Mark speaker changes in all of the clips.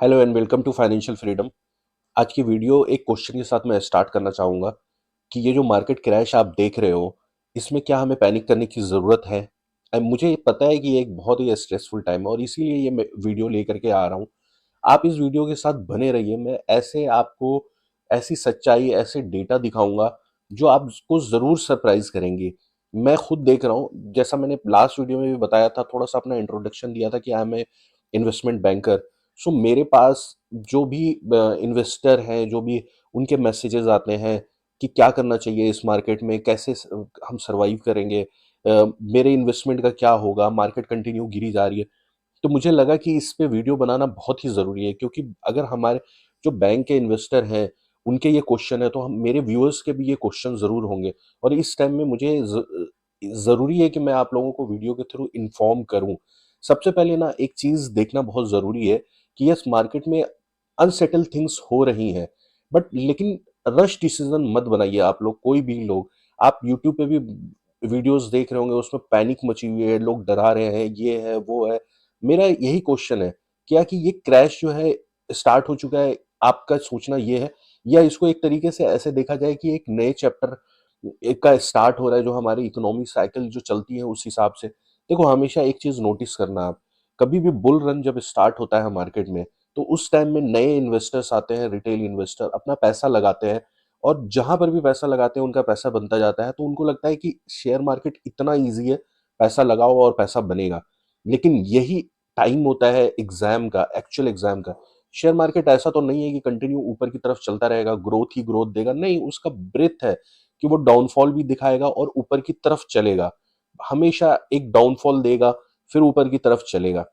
Speaker 1: Hello and welcome to Financial Freedom. आज की video एक क्वेश्चन के साथ मैं स्टार्ट करना चाहूँगा कि ये जो मार्केट क्रैश आप देख रहे हो, इसमें क्या हमें पैनिक करने की ज़रूरत है? मुझे पता है कि ये एक बहुत ही स्ट्रेसफुल टाइम है और इसीलिए ये मैं वीडियो लेकर के आ रहा हूँ। आप इस वीडियो के साथ बने रहिए, मैं ऐसे आपको ऐसी सच्चाई, ऐसे डेटा दिखाऊँगा जो आपको ज़रूर सरप्राइज़ करेंगे। मैं खुद देख रहा हूँ, जैसा मैंने लास्ट वीडियो में भी बताया था, थोड़ा-सा अपना इंट्रोडक्शन दिया था कि I am a investment banker. So मेरे पास जो भी इन्वेस्टर हैं, जो भी उनके मैसेजेस आते हैं कि क्या करना चाहिए इस मार्केट में, कैसे हम सरवाइव करेंगे, मेरे इन्वेस्टमेंट का क्या होगा, मार्केट कंटिन्यू गिरी जा रही है। तो मुझे लगा कि इस पे वीडियो बनाना बहुत ही ज़रूरी है, क्योंकि अगर हमारे जो बैंक के इन्वेस्टर हैं, उनके ये क्वेश्चन है, तो हम मेरे व्यूअर्स के भी ये क्वेश्चन ज़रूर होंगे। और इस टाइम में मुझे ज़रूरी है कि मैं आप लोगों को वीडियो के थ्रू इन्फॉर्म करूँ। सबसे पहले ना एक चीज़ देखना बहुत ज़रूरी है कि यस, मार्केट में अनसेटल थिंग्स हो रही हैं, बट लेकिन रश डिसीज़न मत बनाइए आप लोग, कोई भी लोग। आप यूट्यूब पे भी वीडियोज़ देख रहे होंगे, उसमें पैनिक मची हुई है, लोग डरा रहे हैं, ये है, वो है। मेरा यही क्वेश्चन है, क्या कि ये क्रैश जो है स्टार्ट हो चुका है, आपका सोचना ये है, या इसको एक तरीके से ऐसे देखा जाए कि एक नए चैप्टर का स्टार्ट हो रहा है, जो हमारी इकोनॉमिक साइकिल जो चलती है उस हिसाब से। देखो, हमेशा एक चीज़ नोटिस करना आप, कभी भी बुल रन जब स्टार्ट होता है मार्केट में, तो उस टाइम में नए इन्वेस्टर्स आते हैं, रिटेल इन्वेस्टर अपना पैसा लगाते हैं, और जहाँ पर भी पैसा लगाते हैं उनका पैसा बनता जाता है, तो उनको लगता है कि शेयर मार्केट इतना ईज़ी है, पैसा लगाओ और पैसा बनेगा। लेकिन यही टाइम होता है एग्ज़ाम का, एक्चुअल एग्ज़ाम का। शेयर मार्केट ऐसा तो नहीं है कि कंटिन्यू ऊपर की तरफ चलता रहेगा, ग्रोथ ही ग्रोथ देगा, नहीं, उसका ब्रेथ है कि वो डाउनफॉल भी दिखाएगा और ऊपर की तरफ चलेगा। हमेशा एक डाउनफॉल देगा, फिर ऊपर की तरफ चलेगा।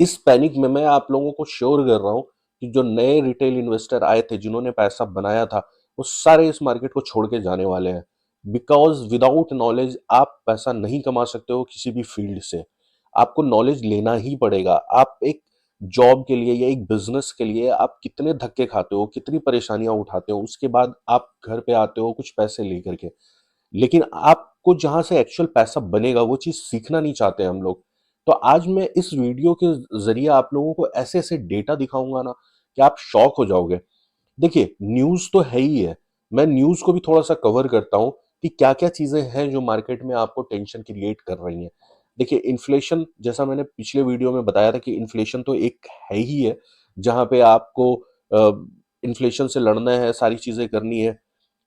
Speaker 1: इस पैनिक में मैं आप लोगों को श्योर कर रहा हूँ कि जो नए रिटेल इन्वेस्टर आए थे, जिन्होंने पैसा बनाया था, वो सारे इस मार्केट को छोड़ के जाने वाले हैं। बिकॉज़ विदाउट नॉलेज आप पैसा नहीं कमा सकते हो किसी भी फील्ड से। आपको नॉलेज लेना ही पड़ेगा। आप एक जॉब के लिए या एक बिज़नेस के लिए आप कितने धक्के खाते हो, कितनी परेशानियाँ उठाते हो, उसके बाद आप घर पे आते हो कुछ पैसे लेकर के। लेकिन आपको जहाँ से एक्चुअल पैसा बनेगा, वो चीज़ सीखना नहीं चाहते हम लोग। तो आज मैं इस वीडियो के ज़रिए आप लोगों को ऐसे-ऐसे डेटा दिखाऊँगा ना कि आप शॉक हो जाओगे। देखिए, न्यूज़ तो है ही है। मैं न्यूज़ को भी थोड़ा-सा कवर करता हूँ कि क्या-क्या चीज़ें हैं जो मार्केट में आपको टेंशन क्रिएट कर रही हैं। देखिए, इन्फ्लेशन, जैसा मैंने पिछले वीडियो में बताया था कि इन्फ्लेशन तो एक है ही है, जहाँ पे आपको इन्फ्लेशन से लड़ना है, सारी चीज़ें करनी है।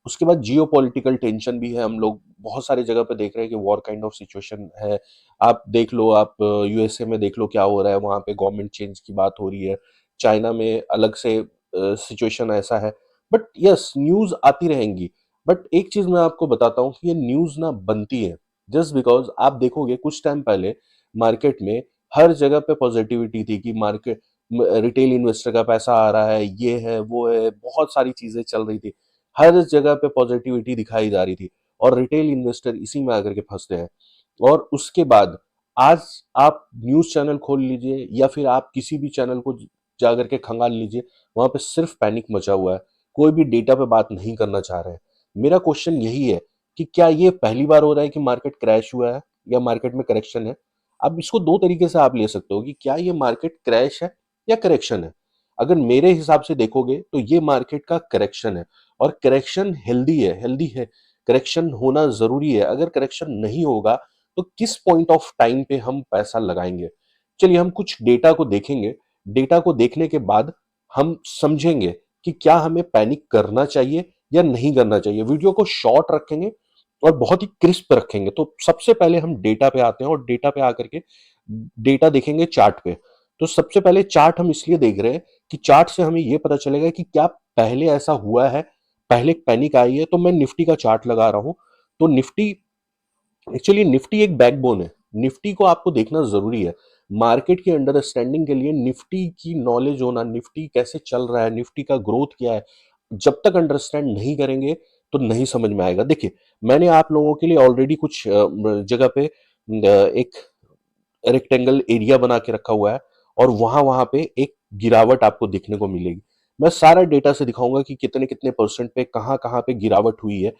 Speaker 1: उसके बाद जियोपॉलिटिकल टेंशन भी है, हम लोग बहुत सारी जगह पे देख रहे हैं कि वॉर काइंड ऑफ सिचुएशन है। आप देख लो, आप यूएसए में देख लो क्या हो रहा है, वहाँ पे गवर्नमेंट चेंज की बात हो रही है। चाइना में अलग से सिचुएशन ऐसा है। बट यस, न्यूज़ आती रहेंगी। बट एक चीज़ मैं आपको बताता हूँ कि ये न्यूज़ ना बनती है, जस्ट बिकॉज़ आप देखोगे कुछ टाइम पहले मार्केट में हर जगह पे पॉजिटिविटी थी कि मार्केट रिटेल इन्वेस्टर का पैसा आ रहा है, ये है, वो है, बहुत सारी चीज़ें चल रही थी। हर जगह पे पॉजिटिविटी दिखाई जा रही थी, और रिटेल इन्वेस्टर इसी में आकर के फंसते हैं। और उसके बाद आज आप न्यूज़ चैनल खोल लीजिए या फिर आप किसी भी चैनल को जा करके खंगाल लीजिए, वहाँ पे सिर्फ पैनिक मचा हुआ है। कोई भी डेटा पे बात नहीं करना चाह रहे हैं। मेरा क्वेश्चन यही है कि क्या ये पहली बार हो रहा है कि मार्केट क्रैश हुआ है या मार्केट में करेक्शन है? अब इसको 2 तरीके से आप ले सकते हो कि क्या ये मार्केट क्रैश है या करेक्शन है? अगर मेरे हिसाब से देखोगे तो ये मार्केट का करेक्शन है, और करेक्शन हेल्दी है। करेक्शन होना ज़रूरी है। अगर करेक्शन नहीं होगा, तो किस पॉइंट ऑफ टाइम पे हम पैसा लगाएँगे? चलिए हम कुछ डेटा को देखेंगे। डेटा को देखने के बाद हम समझेंगे कि क्या हमें पैनिक करना चाहिए या नहीं करना चाहिए। वीडियो को शॉर्ट रखेंगे और बहुत ही क्रिस्प रखेंगे। तो सबसे पहले हम डेटा पे आते हैं, और डेटा पे आकर के डेटा देखेंगे चार्ट पे। तो सबसे पहले चार्ट हम इसलिए देख रहे हैं कि चार्ट से हमें ये पता चलेगा कि क्या पहले ऐसा हुआ है, पहले पैनिक आई है। तो मैं निफ्टी का चार्ट लगा रहा हूँ। तो निफ्टी, एक्चुअली निफ्टी एक बैकबोन है। निफ्टी को आपको देखना ज़रूरी है। मार्केट की अंडरस्टैंडिंग के लिए निफ्टी की नॉलेज होना, निफ्टी कैसे चल रहा है, निफ्टी का ग्रोथ क्या है, जब तक अंडरस्टैंड नहीं करेंगे तो नहीं समझ में आएगा। देखिए, मैंने आप लोगों के लिए ऑलरेडी कुछ जगह पे एक रेक्टेंगल एरिया बना के रखा हुआ है, और वहां पे एक गिरावट आपको देखने को मिलेगी। मैं सारा डेटा से दिखाऊंगा कि कितने कितने परसेंट पे कहाँ कहाँ पे गिरावट हुई है।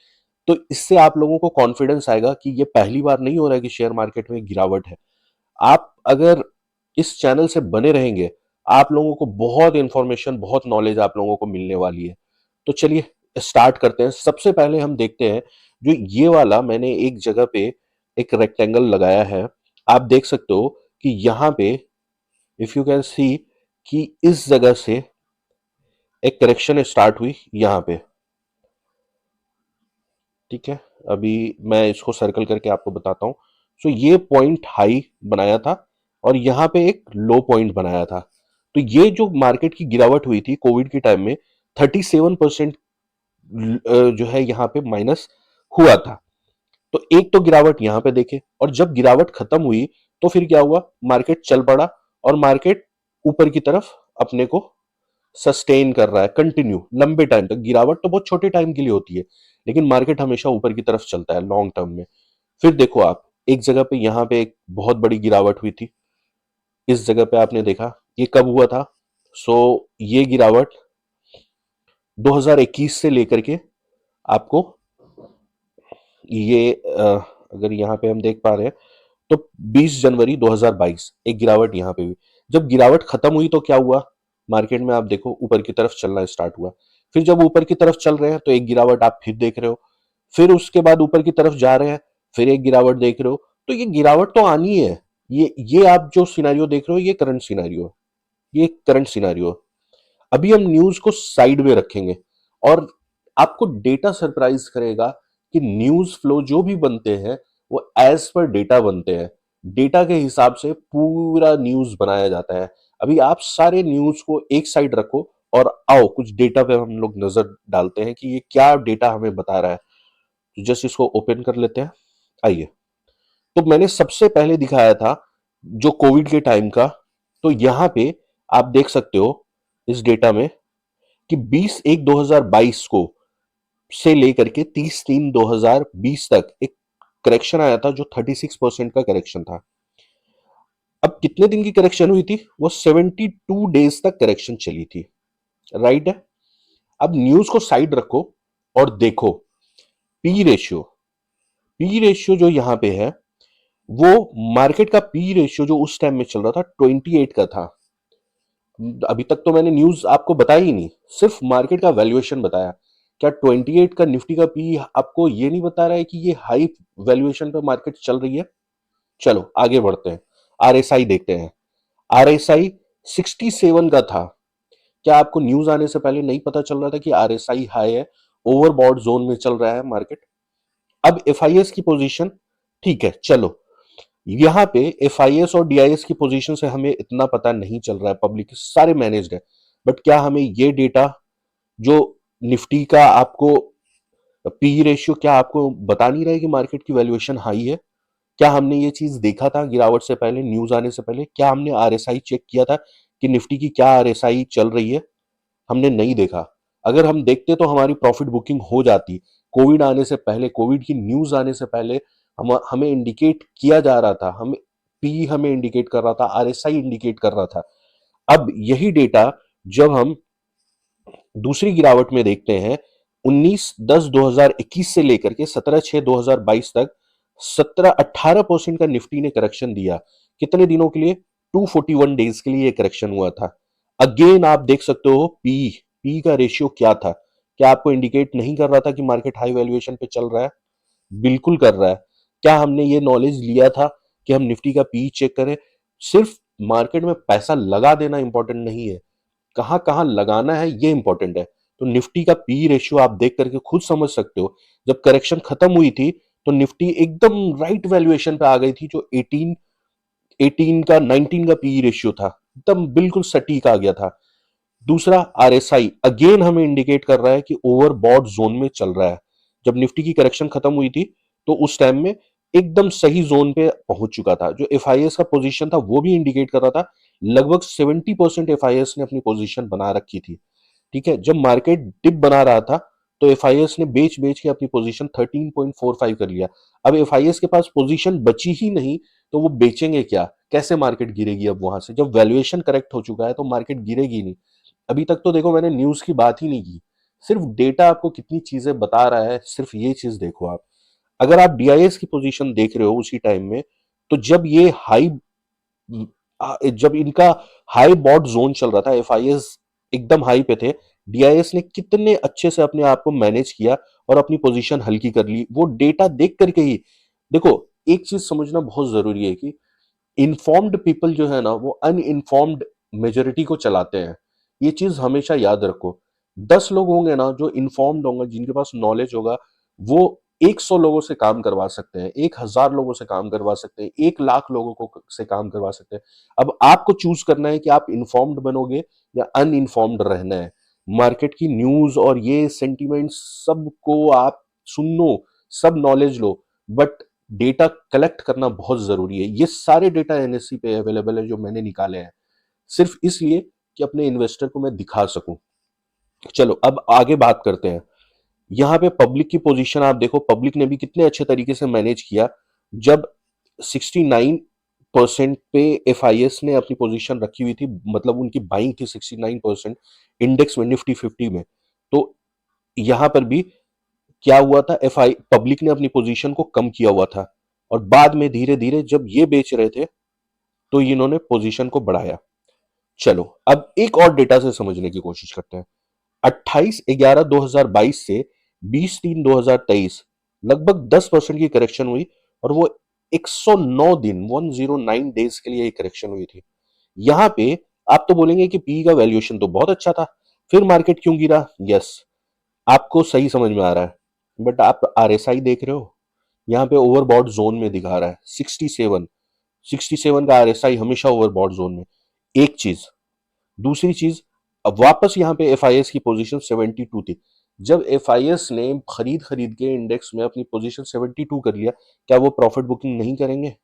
Speaker 1: तो इससे आप लोगों को कॉन्फिडेंस आएगा कि ये पहली बार नहीं हो रहा है कि शेयर मार्केट में गिरावट है। आप अगर इस चैनल से बने रहेंगे, आप लोगों को बहुत इंफॉर्मेशन, बहुत नॉलेज आप लोगों को मिलने वाली है। तो चलिए स्टार्ट करते हैं। सबसे पहले हम देखते हैं, जो ये वाला मैंने एक जगह पे एक रेक्टेंगल लगाया है, आप देख सकते हो कि यहाँ पे इफ यू कैन सी कि इस जगह से एक करेक्शन स्टार्ट हुई यहाँ पे। ठीक है, अभी मैं इसको सर्कल करके आपको बताता हूं। सो ये पॉइंट हाई बनाया था और यहाँ पे एक लो पॉइंट बनाया था। तो ये जो मार्केट की गिरावट हुई थी कोविड के टाइम में, 37% जो है यहाँ पे माइनस हुआ था। तो एक तो गिरावट यहाँ पे देखे, और जब गिरावट खत्म हुई तो फिर क्या हुआ, मार्केट चल पड़ा और मार्केट ऊपर की तरफ अपने को सस्टेन कर रहा है कंटिन्यू लंबे टाइम तक। गिरावट तो बहुत छोटे टाइम के लिए होती है, लेकिन मार्केट हमेशा ऊपर की तरफ चलता है लॉन्ग टर्म में। फिर देखो आप, एक जगह पे यहाँ पे एक बहुत बड़ी गिरावट हुई थी, इस जगह पे आपने देखा ये कब हुआ था। सो ये गिरावट 2021 से लेकर के आपको ये अगर यहाँ पे हम देख पा रहे हैं तो 20 जनवरी 2022 एक गिरावट यहाँ पे हुई। जब गिरावट खत्म हुई तो क्या हुआ, मार्केट में आप देखो ऊपर की तरफ चलना स्टार्ट हुआ। फिर जब ऊपर की तरफ चल रहे हैं तो एक गिरावट आप फिर देख रहे हो, फिर उसके बाद ऊपर की तरफ जा रहे हैं, फिर एक गिरावट देख रहे हो। तो ये गिरावट तो आनी है। ये आप जो सिनेरियो देख रहे हो ये करंट सिनेरियो है, ये करंट सिनेरियो है। अभी हम न्यूज को साइड में रखेंगे और आपको डेटा सरप्राइज करेगा कि न्यूज फ्लो जो भी बनते हैं वो एज पर डेटा बनते हैं। डेटा के हिसाब से पूरा न्यूज बनाया जाता है। अभी आप सारे न्यूज को एक साइड रखो और आओ कुछ डेटा पे हम लोग नजर डालते हैं कि ये क्या डेटा हमें बता रहा है। तो जस्ट इसको ओपन कर लेते हैं, आइए। तो मैंने सबसे पहले दिखाया था जो कोविड के टाइम का। तो यहां पे आप देख सकते हो इस डेटा में कि 20/1/2022 को से लेकर के 30/3/2020 तक एक करेक्शन आया था जो 36% का करेक्शन था। अब कितने दिन की करेक्शन हुई थी, वो 72 डेज तक करेक्शन चली थी, राइट है। अब न्यूज को साइड रखो और देखो पी रेशियो। पी रेशियो जो यहां पे है वो मार्केट का पी रेशियो जो उस टाइम में चल रहा था 28 का था। अभी तक तो मैंने न्यूज आपको बताई ही नहीं, सिर्फ मार्केट का वैल्यूएशन बताया। क्या 28 का निफ्टी का पी आपको ये नहीं बता रहा है कि ये हाई वैल्यूएशन पे मार्केट चल रही है। चलो आगे बढ़ते हैं, आरएसआई देखते हैं। आरएसआई 67 का था। क्या आपको न्यूज आने से पहले नहीं पता चल रहा था कि आरएसआई हाई है, ओवरबॉट जोन में चल रहा है मार्केट। अब एफआईएस की पोजीशन, ठीक है चलो, यहाँ पे एफआईएस और डीआईएस की पोजीशन से हमें इतना पता नहीं चल रहा है, पब्लिक सारे मैनेज्ड है। बट क्या हमें ये डेटा जो निफ्टी का आपको पी रेशियो क्या आपको बता नहीं रहा है कि मार्केट की वैल्यूएशन हाई है। क्या हमने ये चीज देखा था गिरावट से पहले, न्यूज आने से पहले? क्या हमने आरएसआई चेक किया था कि निफ्टी की क्या आरएसआई चल रही है? हमने नहीं देखा। अगर हम देखते तो हमारी प्रॉफिट बुकिंग हो जाती। कोविड आने से पहले, कोविड की न्यूज आने से पहले हमें इंडिकेट किया जा रहा था, हमें पी हमें इंडिकेट कर रहा था, आरएसआई इंडिकेट कर रहा था। अब यही डेटा जब हम दूसरी गिरावट में देखते हैं 19/10/2021 से लेकर के 17/6/2022 तक 17-18% का निफ्टी ने करेक्शन दिया। कितने दिनों के लिए? 241 डेज के लिए ये करेक्शन हुआ था। अगेन आप देख सकते हो पी, पी का रेशियो क्या था। क्या आपको इंडिकेट नहीं कर रहा था कि मार्केट हाई वैल्यूएशन पे चल रहा है? बिल्कुल कर रहा है। क्या हमने ये नॉलेज लिया था कि हम निफ्टी का पी चेक करें? सिर्फ मार्केट में पैसा लगा देना इंपॉर्टेंट नहीं है, कहां कहां लगाना है ये इंपॉर्टेंट है। तो निफ्टी का पी रेशियो आप देख करके खुद समझ सकते हो। जब करेक्शन खत्म हुई थी तो निफ्टी एकदम राइट वैल्यूएशन पे आ गई थी, जो 18 का 19 का पी रेशियो था, एकदम बिल्कुल सटीक आ गया था। दूसरा आरएसआई अगेन हमें इंडिकेट कर रहा है कि ओवरबॉट जोन में चल रहा है। जब निफ्टी की करेक्शन खत्म हुई थी तो उस टाइम में एकदम सही जोन पे पहुंच चुका था। जो एफआईएस का पोजीशन था वो भी इंडिकेट कर रहा था, लगभग 70% एफआईएस ने अपनी पोजीशन बना रखी थी। ठीक है, जब मार्केट डिप बना रहा था तो एफआईएस ने बेच बेच के अपनी पोजीशन 13.45 कर लिया। अब एफआईएस के पास पोजीशन बची ही नहीं तो वो बेचेंगे क्या? कैसे मार्केट गिरेगी? अब वहां से जब वैल्यूएशन करेक्ट हो चुका है तो मार्केट गिरेगी नहीं। अभी तक तो देखो मैंने न्यूज की बात ही नहीं की, सिर्फ डेटा आपको कितनी चीजें बता रहा है, सिर्फ ये चीज देखो आप। अगर आप डीआईएस की पोजीशन देख रहे हो उसी टाइम में, तो जब ये हाई जब इनका हाई बॉट जोन चल रहा था, एफआईएस एकदम हाई पे थे, डीआईएस ने कितने अच्छे से अपने आप को मैनेज किया और अपनी पोजीशन हल्की कर ली, वो डेटा देख करके ही। देखो, एक चीज समझना बहुत जरूरी है कि इन्फॉर्म्ड पीपल जो है ना, वो अनइन्फॉर्म्ड मेजोरिटी को चलाते हैं। ये चीज हमेशा याद रखो। 10 लोग होंगे ना जो इन्फॉर्म्ड होंगे, जिनके पास नॉलेज होगा, वो 100 लोगों से काम करवा सकते हैं, 1000 लोगों से काम करवा सकते हैं, 1 लाख लोगों को से काम करवा सकते हैं। अब आपको चूज करना है कि आप इन्फॉर्म्ड बनोगे या अनइन्फॉर्म्ड रहना है। मार्केट की न्यूज और ये सेंटिमेंट सबको आप सुन लो, सब knowledge low, but data collect करना बहुत जरूरी है। ये सारे डेटा एनएससी पे अवेलेबल है जो मैंने निकाले हैं, सिर्फ इसलिए कि अपने इन्वेस्टर को मैं दिखा सकूं। चलो अब आगे बात करते हैं। यहां पे पब्लिक की पोजीशन आप देखो, पब्लिक ने भी कितने अच्छे तरीके से मैनेज किया। जब 69% पे एफआईएस ने अपनी पोजीशन रखी हुई थी, मतलब उनकी बाइंग थी 69% इंडेक्स में, निफ्टी 50 में, तो यहां पर भी क्या हुआ था, एफआई पब्लिक ने अपनी पोजीशन को कम किया हुआ था, और बाद में धीरे धीरे जब ये बेच रहे थे तो इन्होंने पोजीशन को बढ़ाया। चलो अब एक और डेटा से समझने की कोशिश करते हैं। 28/11/2022 से 20/3/2023 लगभग 10% की करेक्शन हुई, और वो 109 दिन 109 डेज के लिए ये करेक्शन हुई थी। यहां पे आप तो बोलेंगे कि पी का वैल्यूएशन तो बहुत अच्छा था, फिर मार्केट क्यों गिरा? यस, आपको सही समझ में आ रहा है, बट आप आरएसआई देख रहे हो, यहाँ पे ओवरबॉट जोन में दिखा रहा है 67। 67 का आरएसआई हमेशा ओवरबॉट जोन में। एक चीज, दूसरी चीज, अब वापस यहाँ पे एफआईएस की पोजीशन 72 थी। जब एफआईएस ने खरीद खरीद के इंडेक्स में अपनी पोजीशन 72 कर लिया, क्या वो प्रॉफिट बुकिंग नहीं करेंगे?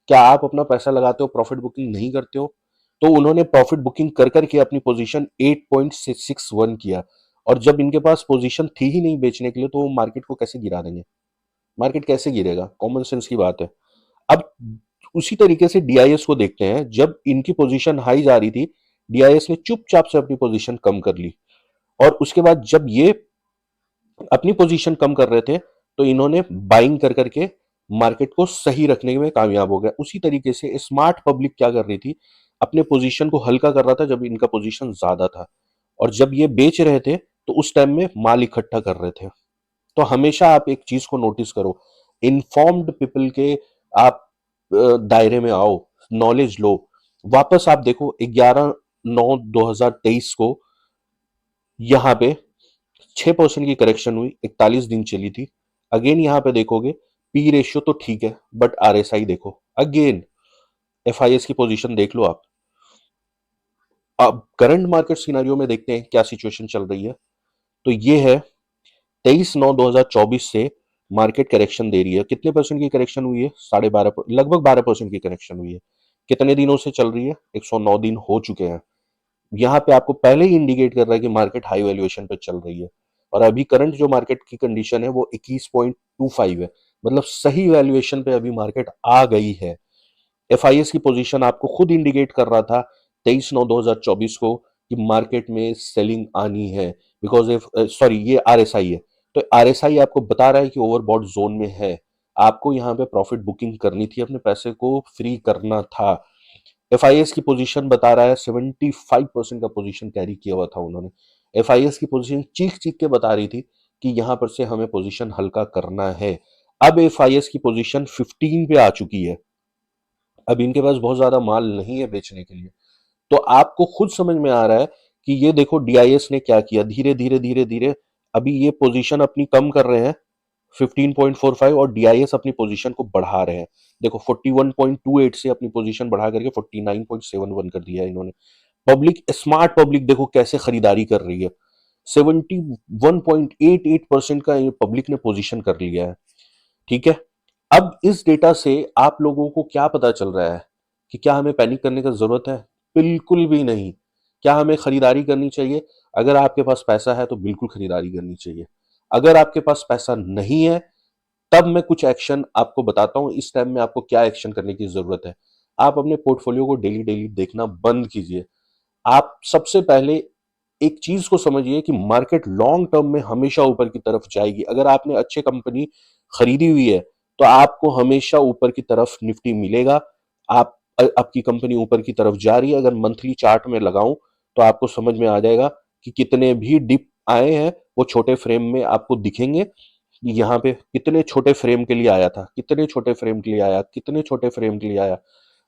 Speaker 1: क्या आप अपना पैसा लगाते हो, प्रॉफिट बुकिंग नहीं करते हो? तो उन्होंने प्रॉफिट बुकिंग कर करके अपनी पोजीशन 8.61 किया, और जब इनके पास पोजीशन थी ही नहीं बेचने के लिए, तो वो मार्केट को कैसे गिरा देंगे? मार्केट कैसे गिरेगा? कॉमन सेंस की बात है। अब उसी तरीके से डीआईएस को देखते हैं। जब इनकी पोजीशन हाई जा रही थी, डीआईएस ने चुपचाप से अपनी पोजीशन कम कर ली, और उसके बाद जब ये अपनी पोजीशन कम कर रहे थे, तो इन्होंने बाइंग कर करके मार्केट को सही रखने में कामयाब हो गया। उसी तरीके से स्मार्ट पब्लिक क्या कर रही थी, अपने पोजीशन को हल्का कर रहा था जब इनका पोजीशन ज्यादा था, और जब ये बेच रहे थे तो उस टाइम में माल इकट्ठा कर रहे थे। तो हमेशा आप एक चीज को नोटिस करो, इन्फॉर्म्ड पीपल के आप दायरे में आओ, नॉलेज लो। वापस आप देखो 11/9/2023 को यहां पे 6% की करेक्शन हुई, 41 दिन चली थी। अगेन यहां पे देखोगे पी रेशियो तो ठीक है, बट आरएसआई देखो, अगेन एफआईएस की पोजीशन देख लो आप। अब करंट मार्केट सिनेरियो में देखते हैं क्या सिचुएशन चल रही है। तो ये है 23/9/2024 से मार्केट करेक्शन दे रही है। कितने परसेंट की करेक्शन हुई है? 12.5, लगभग 12% की करेक्शन हुई है। कितने दिनों से चल रही है? 109 दिन हो चुके हैं। यहाँ पे आपको पहले ही इंडिकेट कर रहा है कि मार्केट हाई वैल्यूएशन पे चल रही है, और अभी करंट जो मार्केट की कंडीशन है वो 21.25 है, मतलब सही वैल्यूएशन पे अभी मार्केट आ गई है। एफआईएस की पोजीशन आपको खुद इंडिकेट कर रहा था 23/9/2024 को कि मार्केट में सेलिंग आनी है, बिकॉज सॉरी, ये आरएसआई है, तो आरएसआई आपको बता रहा है कि ओवरबॉट जोन में है, आपको यहाँ पे प्रॉफिट बुकिंग करनी थी, अपने पैसे को फ्री करना था। एफआईएस की पोजीशन बता रहा है 75% का पोजीशन कैरी किया हुआ था उन्होंने। एफआईएस की पोजीशन चीख चीख के बता रही थी कि यहां पर से हमें पोजीशन हल्का करना है। अब एफआईएस की पोजीशन 15 पे आ चुकी है, अब इनके पास बहुत ज्यादा माल नहीं है बेचने के लिए। तो आपको खुद समझ में आ रहा है कि ये देखो डीआईएस ने क्या किया, धीरे धीरे धीरे धीरे अभी ये पोजीशन अपनी कम कर रहे हैं 15.45, और डीआईएस अपनी पोजीशन को बढ़ा रहे हैं। देखो 41.28 से अपनी पोजीशन बढ़ा करके 49.71 कर दिया है इन्होंने। पब्लिक, स्मार्ट पब्लिक देखो कैसे खरीदारी कर रही है, 71.88% का पब्लिक ने पोजीशन कर लिया है। ठीक है, अब इस डेटा से आप लोगों को क्या पता चल रहा है कि क्या हमें पैनिक करने की जरूरत है? बिल्कुल भी नहीं। क्या हमें खरीदारी करनी चाहिए? अगर आपके पास पैसा है तो बिल्कुल खरीदारी करनी चाहिए। अगर आपके पास पैसा नहीं है, तब मैं कुछ एक्शन आपको बताता हूं इस टाइम में आपको क्या एक्शन करने की जरूरत है। आप अपने पोर्टफोलियो को डेली डेली देखना बंद कीजिए। आप सबसे पहले एक चीज को समझिए कि मार्केट लॉन्ग टर्म में हमेशा ऊपर की तरफ जाएगी। अगर आपने अच्छे कंपनी खरीदी हुई है तो आपको हमेशा ऊपर की तरफ निफ्टी मिलेगा। आप आपकी कंपनी ऊपर की तरफ जा रही है। अगर मंथली चार्ट में लगाऊं तो आपको समझ में आ जाएगा कि कितने भी डिप आए हैं वो छोटे फ्रेम में आपको दिखेंगे। यहाँ पे कितने छोटे फ्रेम के लिए आया था, कितने छोटे फ्रेम के लिए आया, कितने छोटे फ्रेम के लिए आया,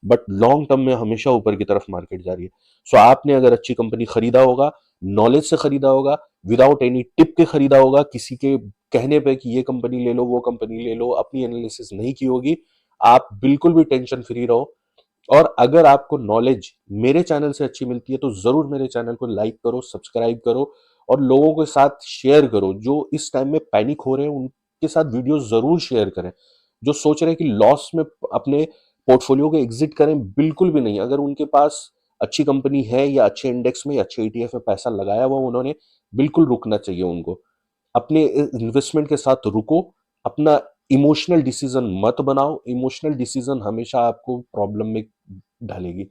Speaker 1: बट लॉन्ग टर्म में हमेशा ऊपर की तरफ मार्केट जा रही है। सो आपने अगर अच्छी कंपनी खरीदा होगा, नॉलेज से खरीदा होगा, विदाउट एनी टिप के खरीदा होगा, किसी के कहने पे कि ये कंपनी ले लो वो कंपनी ले लो, अपनी एनालिसिस नहीं की होगी, आप बिल्कुल भी टेंशन फ्री रहो। और अगर आपको नॉलेज मेरे चैनल से अच्छी मिलती है तो जरूर मेरे चैनल को लाइक करो, सब्सक्राइब करो और लोगों के साथ शेयर करो। जो इस टाइम में पैनिक हो रहे हैं उनके साथ वीडियो जरूर शेयर करें। जो सोच रहे हैं कि लॉस में अपने पोर्टफोलियो को एग्जिट करें, बिल्कुल भी नहीं। अगर उनके पास अच्छी कंपनी है या अच्छे इंडेक्स में या अच्छे ईटीएफ में पैसा लगाया हुआ उन्होंने, बिल्कुल रुकना चाहिए उनको। अपने इन्वेस्टमेंट के साथ रुको। अपना इमोशनल डिसीजन मत बनाओ। इमोशनल डिसीजन हमेशा आपको प्रॉब्लम में डालेगी।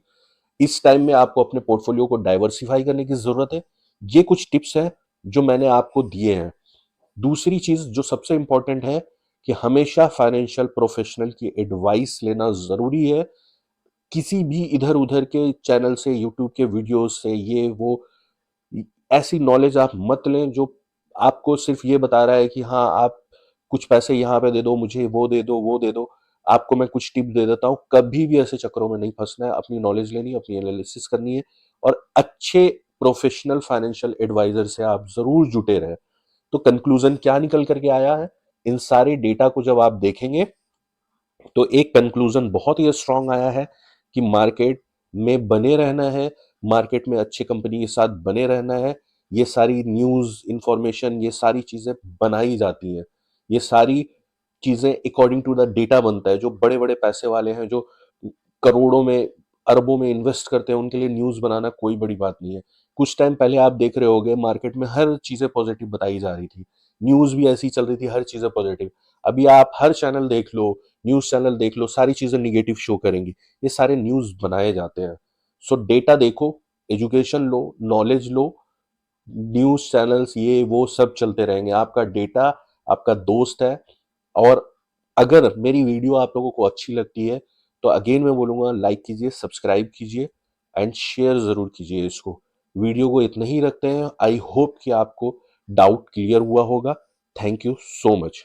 Speaker 1: इस टाइम में आपको अपने पोर्टफोलियो को डाइवर्सिफाई करने की जरूरत है। ये कुछ टिप्स हैं जो मैंने आपको दिए हैं। दूसरी चीज जो सबसे इंपॉर्टेंट है कि हमेशा फाइनेंशियल प्रोफेशनल की एडवाइस लेना जरूरी है। किसी भी इधर उधर के चैनल से, यूट्यूब के वीडियोस से, ये वो ऐसी नॉलेज आप मत लें जो आपको सिर्फ ये बता रहा है कि हाँ आप कुछ पैसे यहाँ पे दे दो, मुझे वो दे दो वो दे दो, आपको मैं कुछ टिप दे देता हूँ। कभी भी ऐसे चक्करों में नहीं फंसना है। अपनी नॉलेज लेनी है, अपनी एनालिसिस करनी है और अच्छे प्रोफेशनल फाइनेंशियल एडवाइजर से आप जरूर जुटे रहे। तो कंक्लूजन क्या निकल करके आया है, इन सारे डेटा को जब आप देखेंगे तो एक कंक्लूजन बहुत ही स्ट्रांग आया है कि मार्केट में बने रहना है, मार्केट में अच्छी कंपनी के साथ बने रहना है। ये सारी न्यूज़, इंफॉर्मेशन, ये सारी चीज़ें बनाई जाती हैं। ये सारी चीज़ें अकॉर्डिंग टू द डेटा बनता है। जो बड़े-बड़े पैसे वाले हैं, जो करोड़ों में, अरबों में इन्वेस्ट करते हैं, उनके लिए न्यूज़ बनाना कोई बड़ी बात नहीं है। कुछ टाइम पहले आप देख रहे होंगे मार्केट में हर चीज़ें पॉजिटिव बताई जा रही थी। न्यूज़ भी ऐसी चल रही थी, हर चीज़ें पॉजिटिव। अभी आप हर चैनल देख लो, न्यूज़ चैनल देख लो, सारी चीज़ें नेगेटिव शो करेंगी। ये सारे न्यूज़ बनाए जाते हैं। सो डेटा देखो, एजुकेशन लो, नॉलेज लो। न्यूज़ चैनल्स ये वो सब चलते रहेंगे। आपका डेटा आपका दोस्त है। और अगर मेरी वीडियो आप लोगों को अच्छी लगती है तो अगेन मैं बोलूँगा लाइक कीजिए, सब्सक्राइब कीजिए एंड शेयर ज़रूर कीजिए इसको। वीडियो को इतना ही रखते हैं। आई होप कि आपको डाउट क्लियर हुआ होगा। Thank you so much.